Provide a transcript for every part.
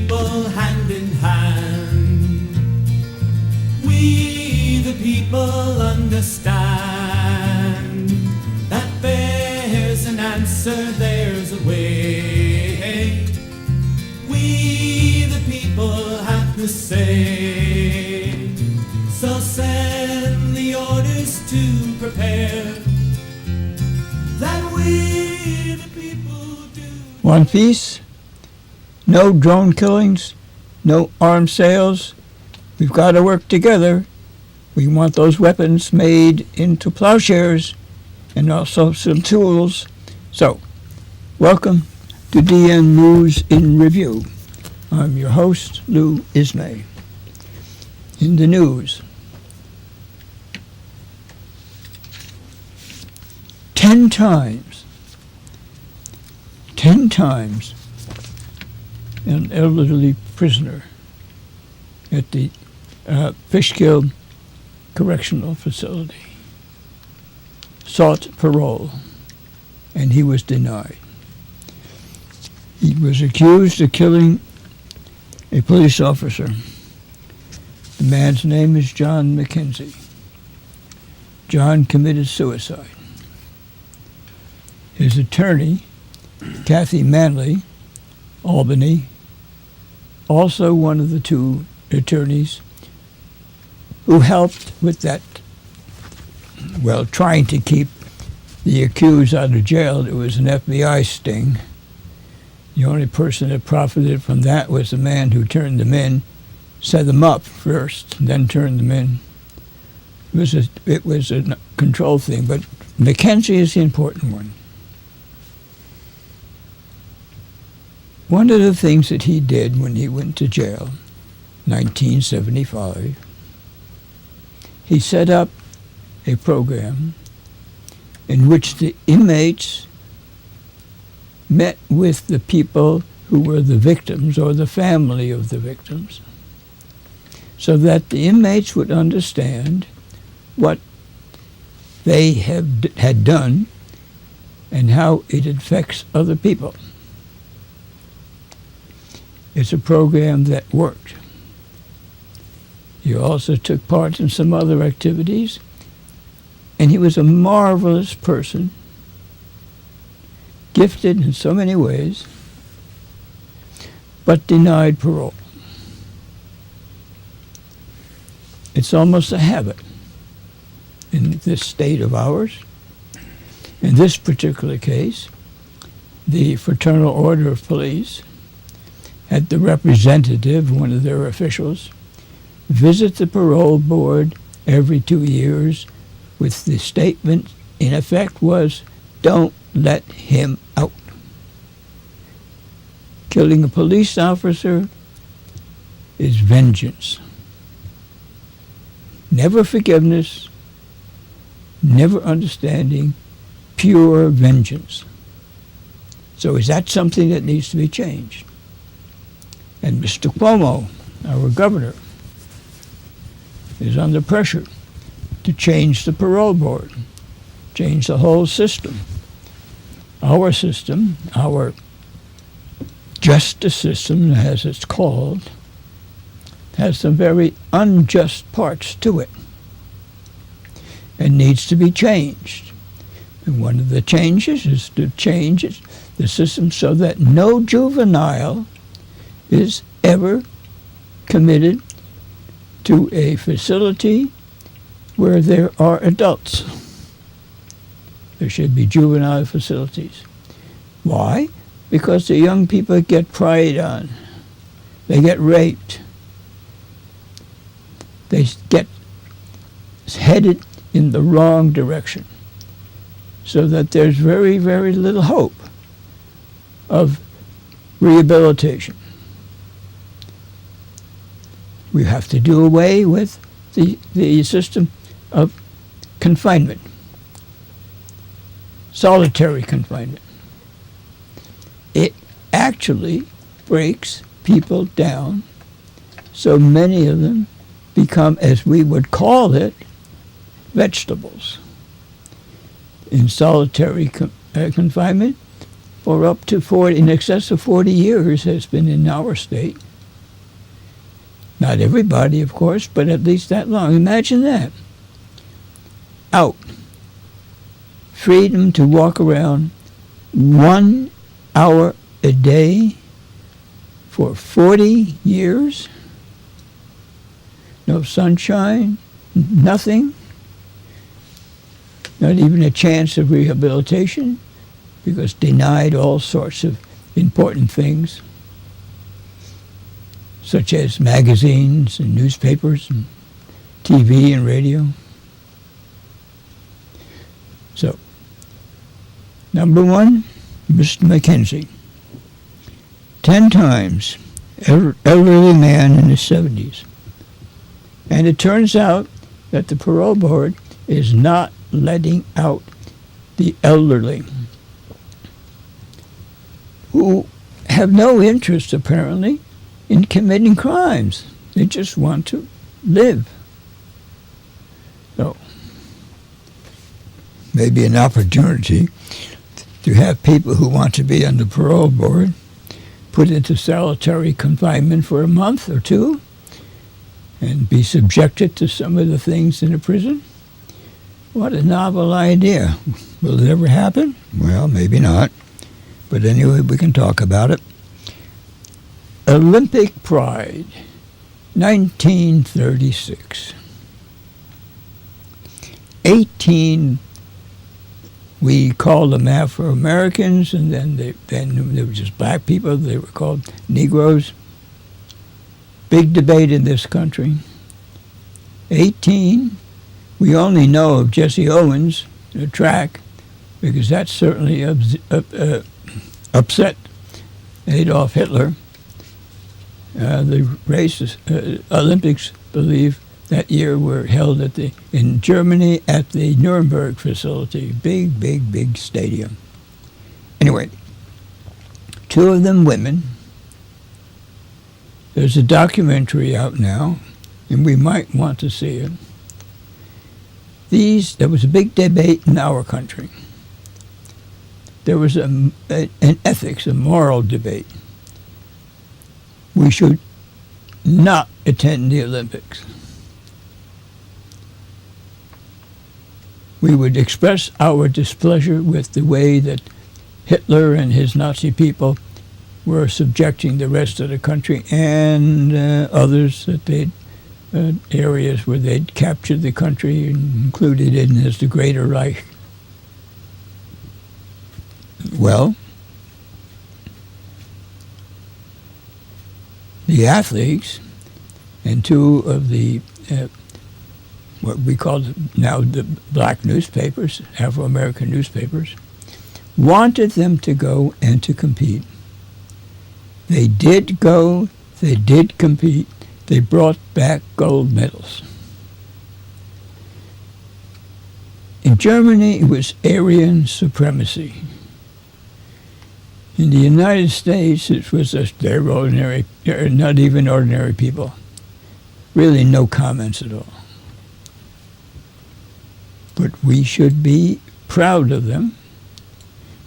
people hand in hand. We the people understand that there's an answer, there's a way. We the people have to say. So send the orders to prepare that we the people do. One piece, no drone killings, no arms sales. We've got to work together. We want those weapons made into plowshares and also some tools. So, welcome to DN News in Review. I'm your host, Lou Ismay. In the news, 10 times an elderly prisoner at the Fishkill Correctional Facility sought parole, and he was denied. He was accused of killing a police officer. The man's name is John McKenzie. John committed suicide. His attorney, Kathy Manley, Albany, also one of the two attorneys who helped with that, trying to keep the accused out of jail. It was an FBI sting. The only person that profited from that was the man who turned them in, set them up first, then turned them in. It was a control thing, but McKenzie is the important one. One of the things that he did when he went to jail, 1975, he set up a program in which the inmates met with the people who were the victims or the family of the victims, so that the inmates would understand what they had done and how it affects other people. It's a program that worked. He also took part in some other activities, and he was a marvelous person, gifted in so many ways, but denied parole. It's almost a habit in this state of ours. In this particular case, the Fraternal Order of Police had the representative, one of their officials, visit the parole board every 2 years with the statement, in effect, was, don't let him out. Killing a police officer is vengeance. Never forgiveness, never understanding, pure vengeance. So is that something that needs to be changed? And Mr. Cuomo, our governor, is under pressure to change the parole board, change the whole system. Our system, our justice system, as it's called, has some very unjust parts to it and needs to be changed. And one of the changes is to change the system so that no juvenile is ever committed to a facility where there are adults. There should be juvenile facilities. Why? Because the young people get preyed on. They get raped. They get headed in the wrong direction. So that there's very, very little hope of rehabilitation. We have to do away with the system of confinement, solitary confinement. It actually breaks people down, so many of them become, as we would call it, vegetables. In solitary confinement, for up to 40, in excess of 40 years has been in our state, Not everybody, of course, but at least that long. Imagine that. Out. Freedom to walk around 1 hour a day for 40 years. No sunshine, nothing. Not even a chance of rehabilitation, because denied all sorts of important things, such as magazines and newspapers and TV and radio. So, number one, Mr. Mackenzie. 10 times, elderly man in his 70s. And it turns out that the parole board is not letting out the elderly, who have no interest, apparently, in committing crimes. They just want to live. So, maybe an opportunity to have people who want to be on the parole board put into solitary confinement for a month or two and be subjected to some of the things in a prison. What a novel idea. Will it ever happen? Well, maybe not. But anyway, we can talk about it. Olympic Pride, 1936. 18, we called them Afro-Americans, and then they were just black people. They were called Negroes. Big debate in this country. 18, we only know of Jesse Owens, the track, because that certainly upset Adolf Hitler. The Olympics, believe, that year were held in Germany at the Nuremberg facility. Big stadium. Anyway, 2 of them women. There's a documentary out now, and we might want to see it. There was a big debate in our country. There was an ethics, a moral debate. We should not attend the Olympics. We would express our displeasure with the way that Hitler and his Nazi people were subjecting the rest of the country and others that areas where they'd captured the country and included it as the Greater Reich. Well, the athletes and 2 of the what we call now the black newspapers, Afro-American newspapers, wanted them to go and to compete. They did go, they did compete, they brought back gold medals. In Germany, it was Aryan supremacy. In the United States, it was they're ordinary, not even ordinary people. Really no comments at all. But we should be proud of them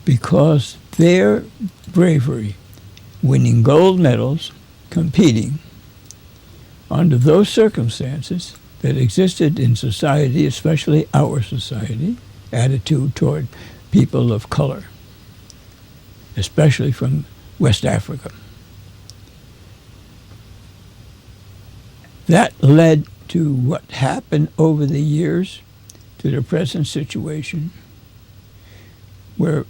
because their bravery, winning gold medals, competing under those circumstances that existed in society, especially our society, attitude toward people of color, especially from West Africa. That led to what happened over the years, to the present situation, where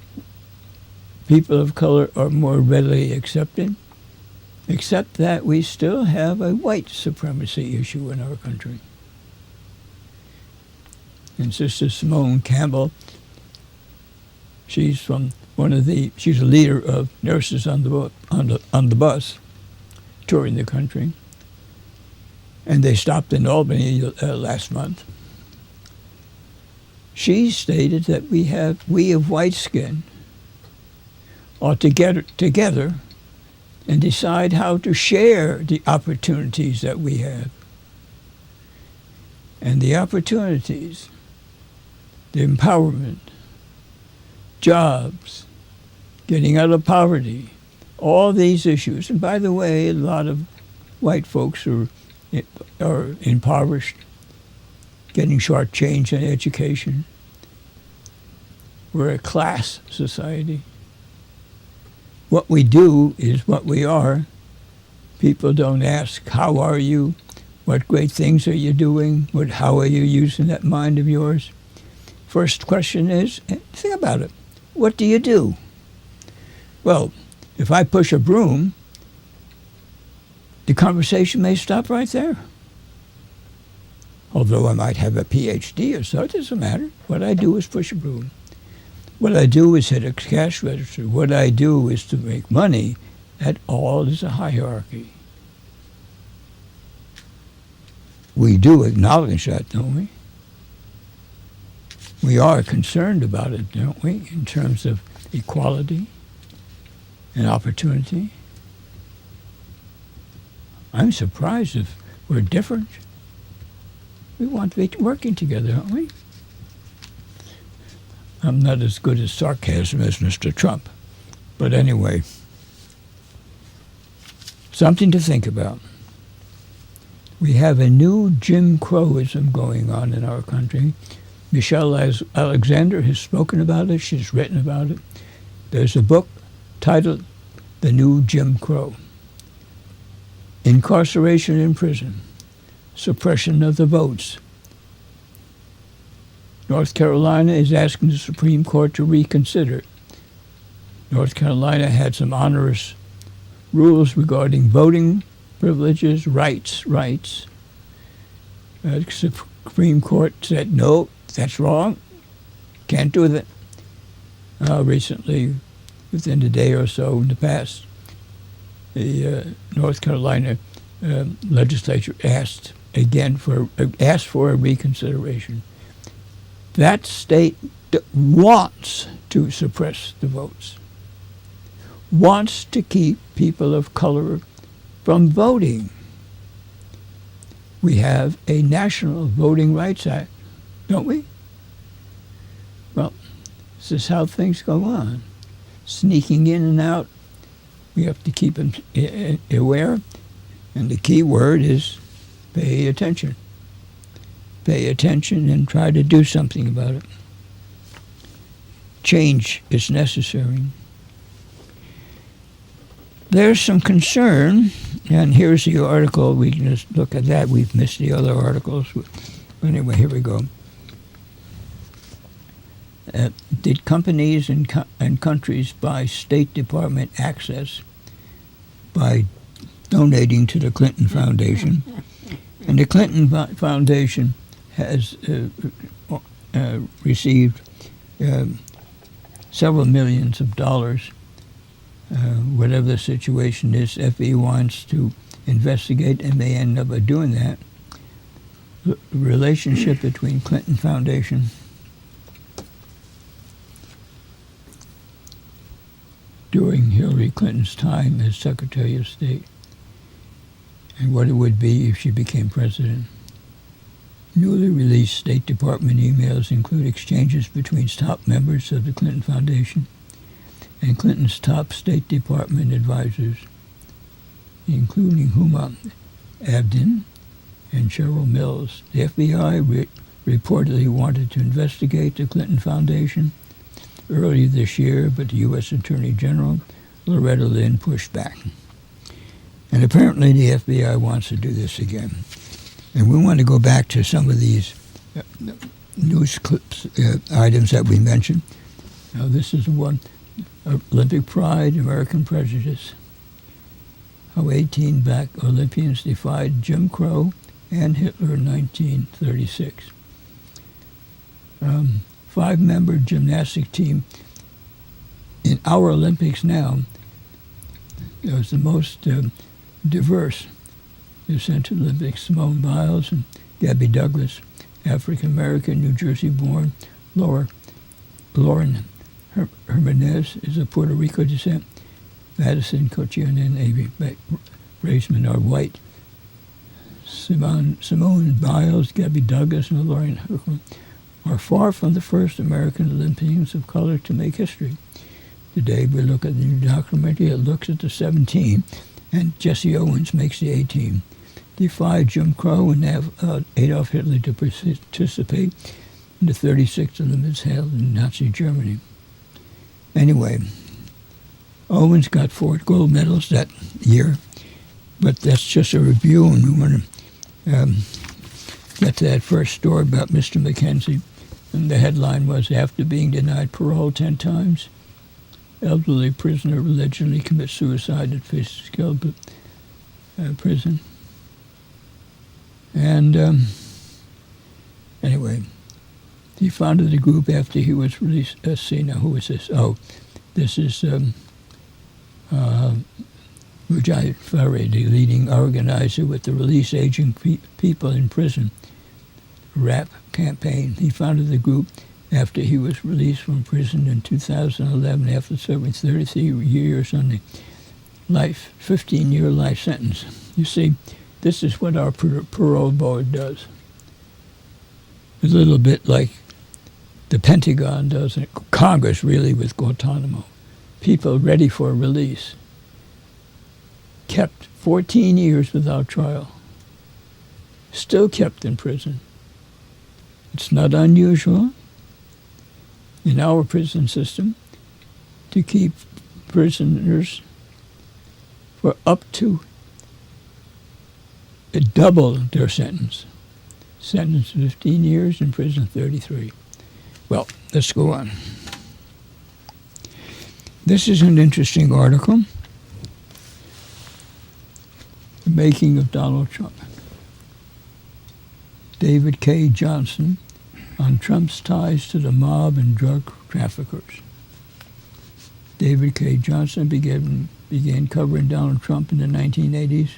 people of color are more readily accepted, except that we still have a white supremacy issue in our country. And Sister Simone Campbell, she's a leader of nurses on the bus touring the country, and they stopped in Albany last month. She stated that we of white skin ought to get together and decide how to share the opportunities that we have. And the opportunities, the empowerment, jobs, getting out of poverty, all these issues. And by the way, a lot of white folks are are impoverished, getting shortchanged in education. We're a class society. What we do is what we are. People don't ask, how are you? What great things are you doing? How are you using that mind of yours? First question is, think about it. What do you do? Well, if I push a broom, the conversation may stop right there. Although I might have a PhD or so, it doesn't matter. What I do is push a broom. What I do is hit a cash register. What I do is to make money. That all is a hierarchy. We do acknowledge that, don't we? We are concerned about it, don't we, in terms of equality and opportunity. I'm surprised if we're different. We want to be working together, don't we? I'm not as good at sarcasm as Mr. Trump. But anyway, something to think about. We have a new Jim Crowism going on in our country. Michelle Alexander has spoken about it. She's written about it. There's a book titled The New Jim Crow. Incarceration in prison. Suppression of the votes. North Carolina is asking the Supreme Court to reconsider. North Carolina had some onerous rules regarding voting privileges, rights. The Supreme Court said, no, that's wrong. Can't do that. Recently, within a day or so in the past, the North Carolina legislature asked for a reconsideration. That state wants to suppress the votes, wants to keep people of color from voting. We have a National Voting Rights Act, don't we? Well, this is how things go on. Sneaking in and out, we have to keep them aware, and the key word is pay attention. Pay attention and try to do something about it. Change is necessary. There's some concern, and here's the article. We can just look at that. We've missed the other articles. Anyway, here we go. Did companies and countries buy State Department access by donating to the Clinton Foundation? And the Clinton Foundation has received several millions of dollars. Whatever the situation is, FE wants to investigate and may end up doing that. The relationship between Clinton Foundation during Hillary Clinton's time as Secretary of State and what it would be if she became president. Newly released State Department emails include exchanges between top members of the Clinton Foundation and Clinton's top State Department advisors, including Huma Abedin and Cheryl Mills. The FBI reportedly wanted to investigate the Clinton Foundation earlier this year, but the U.S. Attorney General, Loretta Lynn, pushed back. And apparently the FBI wants to do this again. And we want to go back to some of these news clips, items that we mentioned. Now, this is one. Olympic pride, American prejudice. How 18 black Olympians defied Jim Crow and Hitler in 1936. 5-member gymnastic team in our Olympics now is the most diverse. The Central Olympics, Simone Biles and Gabby Douglas, African-American, New Jersey-born, Lauren Jimenez is of Puerto Rico descent. Madison Cochin and Avery Raceman are white. Simone Biles, Gabby Douglas, and Lauren Hickman are far from the first American Olympians of color to make history. Today we look at the new documentary. It looks at the 17, and Jesse Owens makes the 18. defied Jim Crow and Adolf Hitler to participate in the 36th Olympics held in Nazi Germany. Anyway, Owens got 4 gold medals that year, but that's just a review, and we want to get to that first story about Mr. Mackenzie. And the headline was, after being denied parole 10 times, elderly prisoner allegedly commits suicide at Fishkill prison. And anyway, he founded the group after he was released. See, now who is this? Oh, this is Mujahid Fareh, the leading organizer with the Release Aging People in Prison RAP campaign. He founded the group after he was released from prison in 2011 after serving 33 years on the 15-year life sentence. You see, this is what our parole board does. A little bit like the Pentagon does, and Congress really with Guantanamo. People ready for release. Kept 14 years without trial. Still kept in prison. It's not unusual in our prison system to keep prisoners for up to double their sentence. Sentence 15 years, in prison 33. Well, let's go on. This is an interesting article. The making of Donald Trump. David K. Johnson on Trump's ties to the mob and drug traffickers. David K. Johnson began covering Donald Trump in the 1980s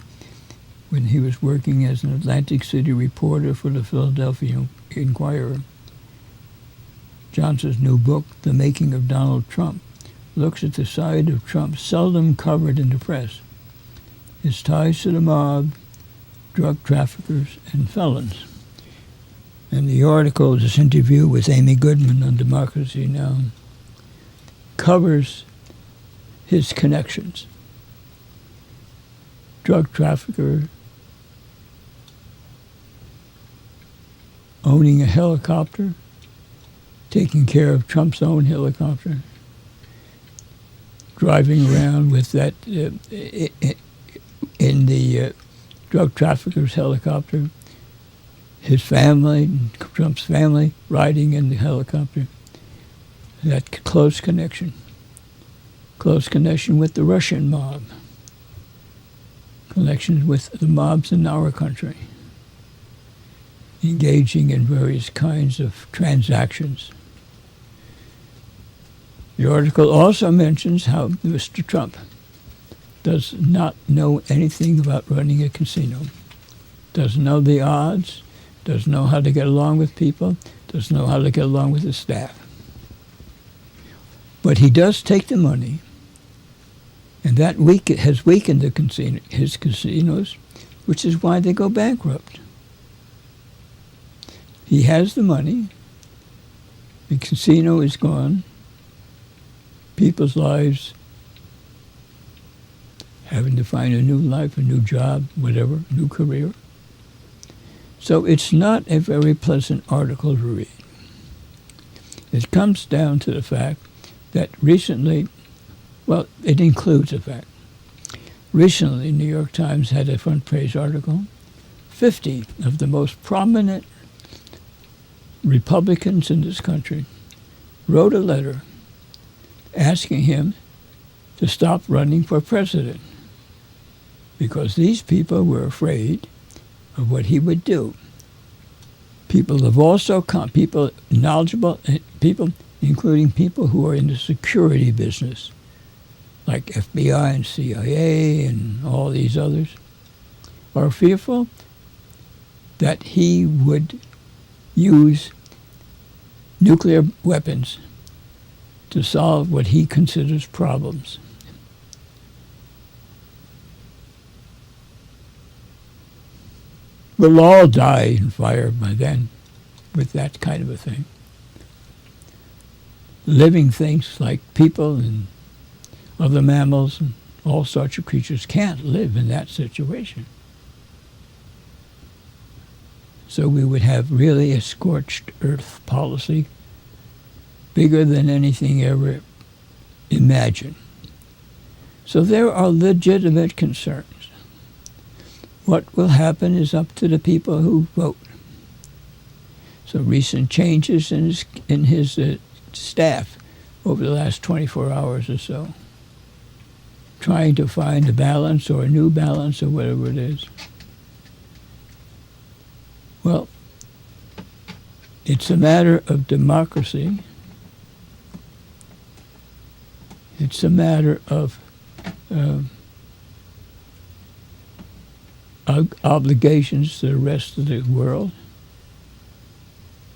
when he was working as an Atlantic City reporter for the Philadelphia Inquirer. Johnson's new book, The Making of Donald Trump, looks at the side of Trump seldom covered in the press, his ties to the mob, drug traffickers, and felons. And the article, this interview with Amy Goodman on Democracy Now!, covers his connections. Drug trafficker, owning a helicopter, taking care of Trump's own helicopter, driving around with that in the drug trafficker's helicopter, his family, Trump's family, riding in the helicopter. That close connection with the Russian mob, connections with the mobs in our country, engaging in various kinds of transactions. The article also mentions how Mr. Trump does not know anything about running a casino, doesn't know the odds, doesn't know how to get along with people, doesn't know how to get along with the staff. But he does take the money, and that has weakened his casinos, which is why they go bankrupt. He has the money, the casino is gone, people's lives having to find a new life, a new job, whatever, new career. So it's not a very pleasant article to read. It comes down to the fact that recently, well, it includes a fact. Recently, New York Times had a front page article. 50 of the most prominent Republicans in this country wrote a letter asking him to stop running for president because these people were afraid of what he would do. People have also people knowledgeable people, including people who are in the security business, like FBI and CIA and all these others, are fearful that he would use nuclear weapons to solve what he considers problems. We'll all die in fire by then with that kind of a thing. Living things like people and other mammals and all sorts of creatures can't live in that situation. So we would have really a scorched earth policy, bigger than anything ever imagined. So there are legitimate concerns. What will happen is up to the people who vote. So recent changes in his staff over the last 24 hours or so, trying to find a balance or a new balance or whatever it is. Well, it's a matter of democracy. It's a matter of obligations to the rest of the world.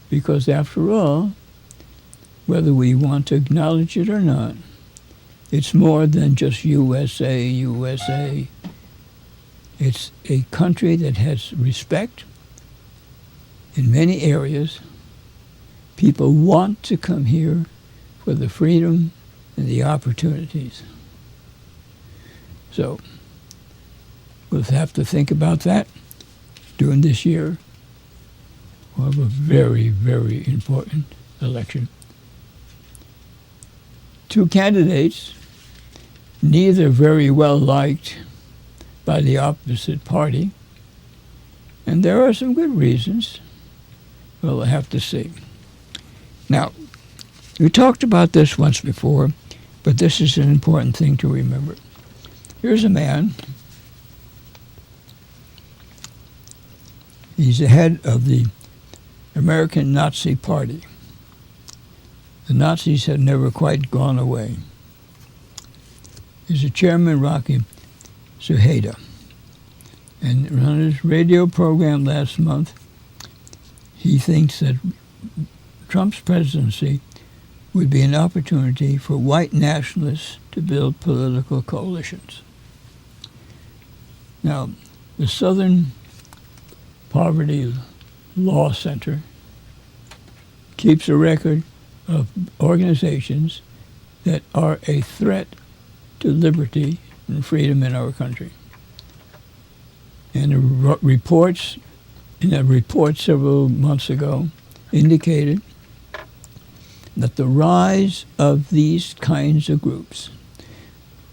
Because after all, whether we want to acknowledge it or not, it's more than just USA, USA. It's a country that has respect in many areas. People want to come here for the freedom and the opportunities. So we'll have to think about that during this year. We'll have a very, very important election. Two candidates, neither very well liked by the opposite party, and there are some good reasons. We'll have to see. Now, we talked about this once before, but this is an important thing to remember. Here's a man. He's the head of the American Nazi Party. The Nazis have never quite gone away. He's the chairman, Rocky Suheda. And on his radio program last month, he thinks that Trump's presidency would be an opportunity for white nationalists to build political coalitions. Now, the Southern Poverty Law Center keeps a record of organizations that are a threat to liberty and freedom in our country. And reports, in a report several months ago, indicated that the rise of these kinds of groups,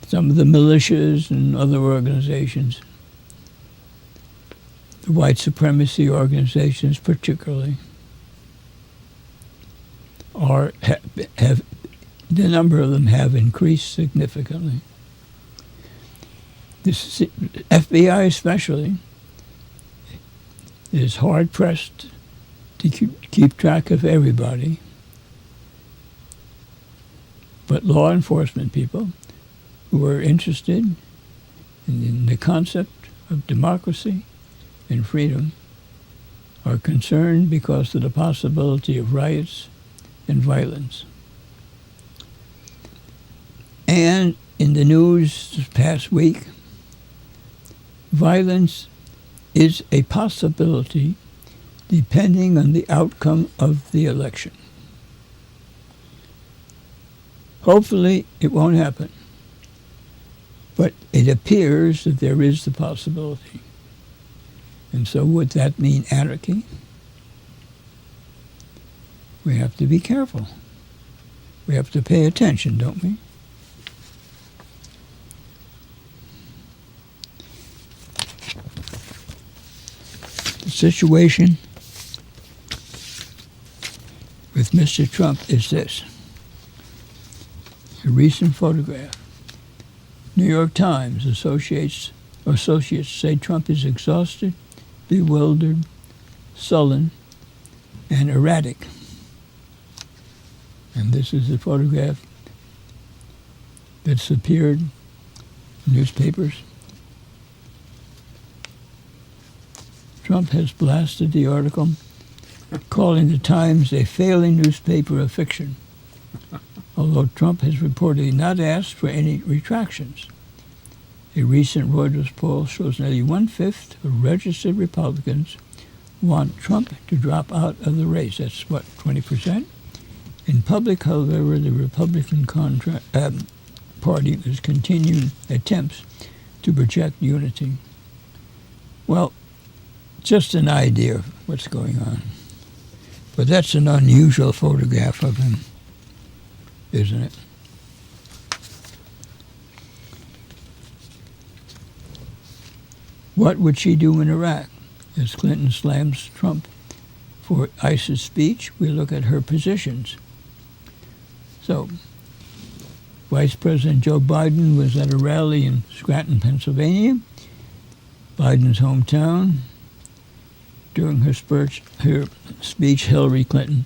some of the militias and other organizations, the white supremacy organizations particularly, have the number of them have increased significantly. The FBI especially is hard-pressed to keep track of everybody, but law enforcement people who are interested in the concept of democracy and freedom are concerned because of the possibility of riots and violence. And in the news this past week, violence is a possibility depending on the outcome of the election. Hopefully it won't happen, but it appears that there is the possibility. And so would that mean anarchy? We have to be careful. We have to pay attention, don't we? The situation with Mr. Trump is this. A recent photograph. New York Times associates say Trump is exhausted, bewildered, sullen, and erratic. And this is a photograph that's appeared in newspapers. Trump has blasted the article, calling the Times a failing newspaper of fiction, although Trump has reportedly not asked for any retractions. A recent Reuters poll shows nearly one-fifth of registered Republicans want Trump to drop out of the race. That's, 20%? In public, however, the Republican Party is continuing attempts to project unity. Well, just an idea of what's going on. But that's an unusual photograph of him, isn't it? What would she do in Iraq? As Clinton slams Trump for ISIS speech, we look at her positions. So, Vice President Joe Biden was at a rally in Scranton, Pennsylvania, Biden's hometown. During her speech, Hillary Clinton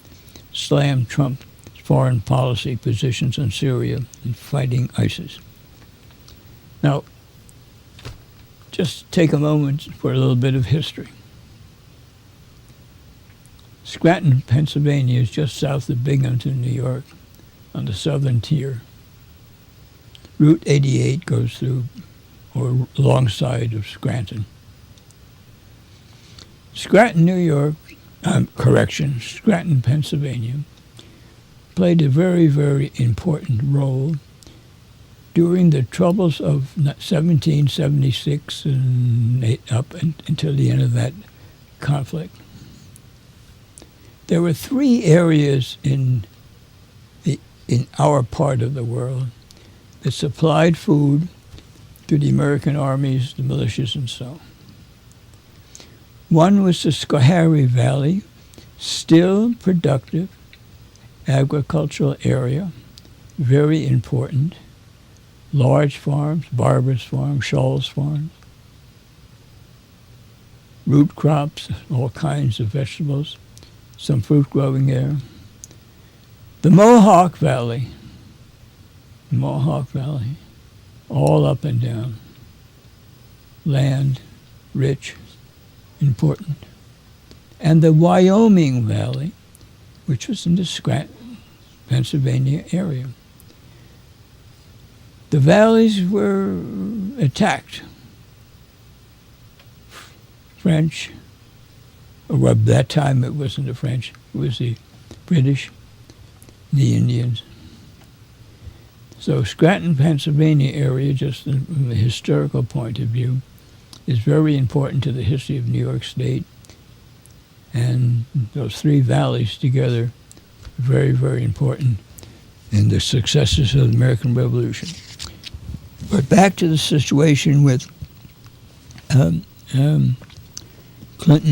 slammed Trump's foreign policy positions on Syria and fighting ISIS. Now, just take a moment for a little bit of history. Scranton, Pennsylvania is just south of Binghamton, New York, on the southern tier. Route 88 goes through or alongside of Scranton. Scranton, Scranton, Pennsylvania, played a very, very important role during the troubles of 1776 and up until the end of that conflict. There were three areas in our part of the world that supplied food to the American armies, the militias, and so on. One was the Schoharie Valley, still productive agricultural area, very important. Large farms, Barber's Farm, Shaw's Farms, root crops, all kinds of vegetables, some fruit growing there. The Mohawk Valley, all up and down. Land, rich, important. And the Wyoming Valley, which was in the Scranton, Pennsylvania area. The valleys were attacked. French, or at that time it wasn't the French, it was the British, the Indians. So Scranton, Pennsylvania area, just from a historical point of view, is very important to the history of New York State. And those three valleys together, very, very important in the successes of the American Revolution. But back to the situation with Clinton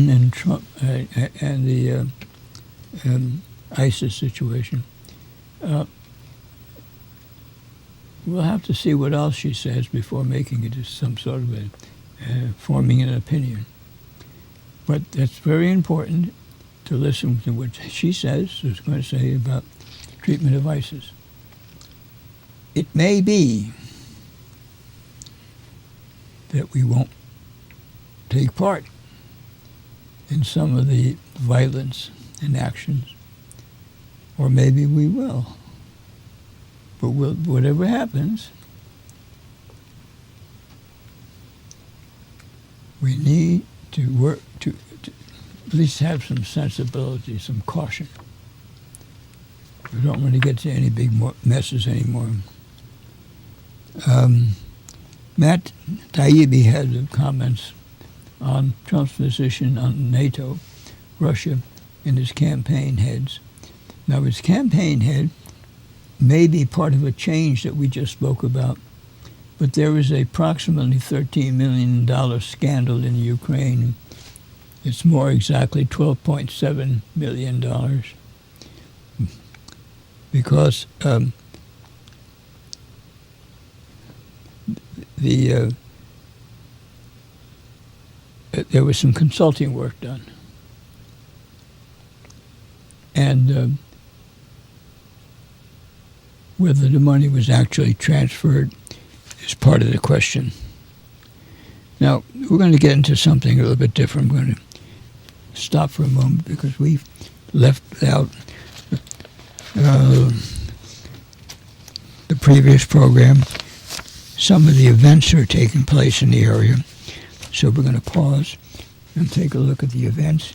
and Trump and the ISIS situation. We'll have to see what else she says before making it some sort of forming an opinion. But that's very important to listen to what she says, is going to say about treatment of ISIS. It may be that we won't take part in some of the violence and actions, or maybe we will. But whatever happens, we need to work to at least have some sensibility, some caution. We don't want to get to any big messes anymore. Matt Taibbi had comments on Trump's position on NATO, Russia, and his campaign heads. Now, his campaign head may be part of a change that we just spoke about, but there is a approximately $13 million scandal in Ukraine. It's more exactly $12.7 million, because there was some consulting work done, and whether the money was actually transferred is part of the question. Now, we're going to get into something a little bit different. We're going to stop for a moment because we've left out the previous program. Some of the events are taking place in the area. So we're going to pause and take a look at the events,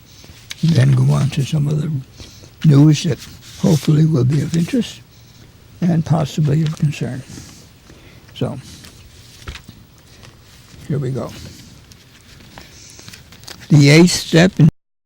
and then go on to some of the news that hopefully will be of interest and possibly of concern. So, here we go. The eighth step in